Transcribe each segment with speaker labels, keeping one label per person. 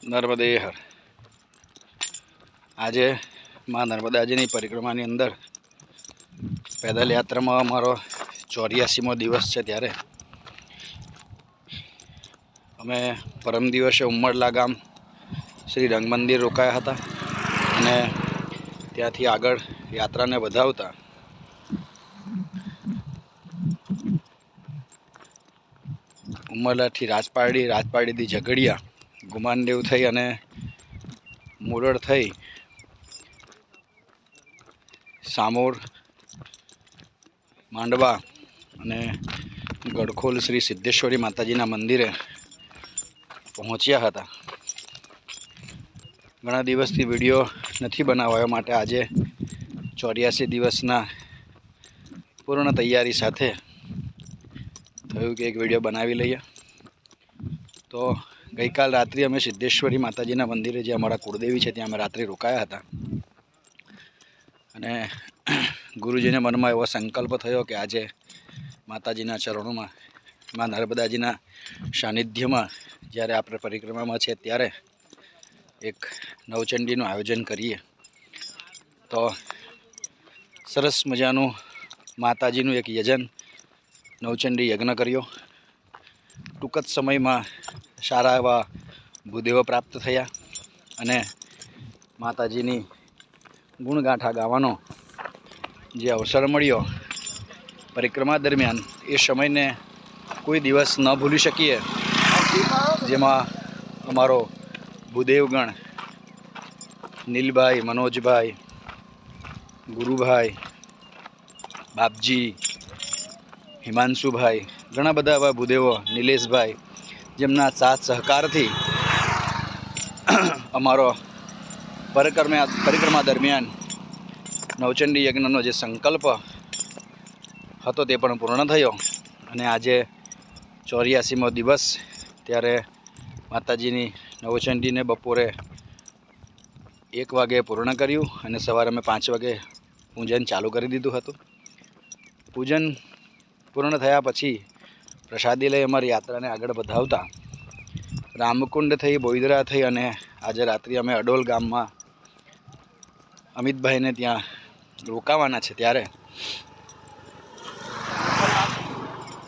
Speaker 1: નર્મદે હર. આજે માં નર્મદાજીની પરિક્રમાની અંદર પેદલ યાત્રામાં અમારો 84મો દિવસ છે. ત્યારે અમે પરમ દિવસે ઉમરલા ગામ શ્રી રંગ મંદિર રોકાયા હતા અને ત્યાંથી આગળ યાત્રાને વધાવતા ઉમરલાથી રાજપારડીથી ઝઘડિયા, ગુમાનદેવ થઈ અને મુરડ થઈ સામોર, માંડવા અને ગડખોલ શ્રી સિદ્ધેશ્વરી માતાજીના મંદિરે પહોંચ્યા હતા. ઘણા દિવસથી વિડીયો નથી બનાવાયો, માટે આજે 84 દિવસના પૂર્ણ તૈયારી સાથે થયું કે એક વિડીયો બનાવી લઈએ. તો ગઈકાલ રાત્રે અમે સિદ્ધેશ્વરી માતાજીના મંદિરે, જે અમારા કુળદેવી છે, ત્યાં અમે રાત્રે રોકાયા હતા અને ગુરુજીને મનમાં એવો સંકલ્પ થયો કે આજે માતાજીના ચરણોમાં, માં નર્મદાજીના સાનિધ્યમાં જ્યારે આપણે પરિક્રમામાં છે ત્યારે એક નવચંડીનું આયોજન કરીએ. તો સરસ મજાનું માતાજીનું એક યજન, નવચંડી યજ્ઞ કર્યો. ટૂંક જ સમયમાં સારા એવા ભૂદેવો પ્રાપ્ત થયા અને માતાજીની ગુણગાથા ગાવાનો જે અવસર મળ્યો પરિક્રમા દરમિયાન, એ સમયને કોઈ દિવસ ન ભૂલી શકીએ. જેમાં અમારો ભૂદેવગણ નીલભાઈ, મનોજભાઈ, ગુરુભાઈ, બાપજી, હિમાંશુભાઈ, ઘણા બધા એવા ભૂદેવો, નિલેશભાઈ, જેમના સાથ સહકારથી અમારો પરિક્રમા દરમિયાન નવચંડી યજ્ઞનો જે સંકલ્પ હતો તે પણ પૂર્ણ થયો. અને આજે 84મો દિવસ, ત્યારે માતાજીની નવચંડીને બપોરે 1 વાગે પૂર્ણ કર્યું અને સવારે અમે 5 વાગે પૂજન ચાલુ કરી દીધું હતું. પૂજન પૂર્ણ થયા પછી પ્રસાદી લઈ અમારી યાત્રાને આગળ વધાવતા રામકુંડ થઈ, બોઈદરા થઈ અને આજે રાત્રે અમે અડોલ ગામમાં અમિતભાઈને ત્યાં રોકાવાના છે. ત્યારે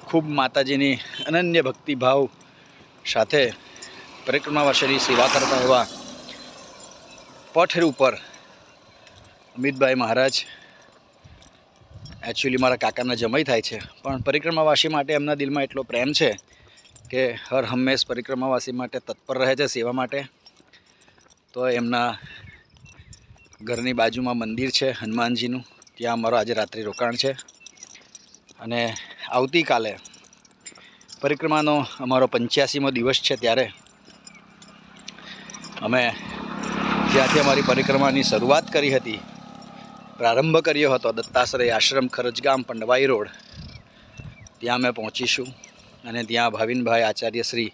Speaker 1: ખૂબ માતાજીની અનન્ય ભક્તિભાવ સાથે પરિક્રમાવાસીની સેવા કરતા એવા પથ ઉપર અમિતભાઈ મહારાજ એકચ્યુઅલી મારા કાકાના જમાઈ થાય છે, પણ પરિક્રમાવાસી માટે એમના દિલમાં એટલો પ્રેમ છે કે હર હંમેશ પરિક્રમાવાસી માટે તત્પર રહે છે, સેવા માટે. તો એમના ઘરની બાજુમાં મંદિર છે હનુમાનજીનું, ત્યાં અમારો આજે રાત્રિ રોકાણ છે. અને આવતીકાલે પરિક્રમાનો અમારો 85મો દિવસ છે. ત્યારે અમે જ્યાંથી અમારી પરિક્રમાની શરૂઆત કરી હતી, પ્રારંભ કર્યો હતો, દત્તાશ્રય આશ્રમ, ખરજગામ, પંડવાઈ રોડ, ત્યાં અમે પહોંચીશું. અને ત્યાં ભાવિનભાઈ આચાર્ય શ્રી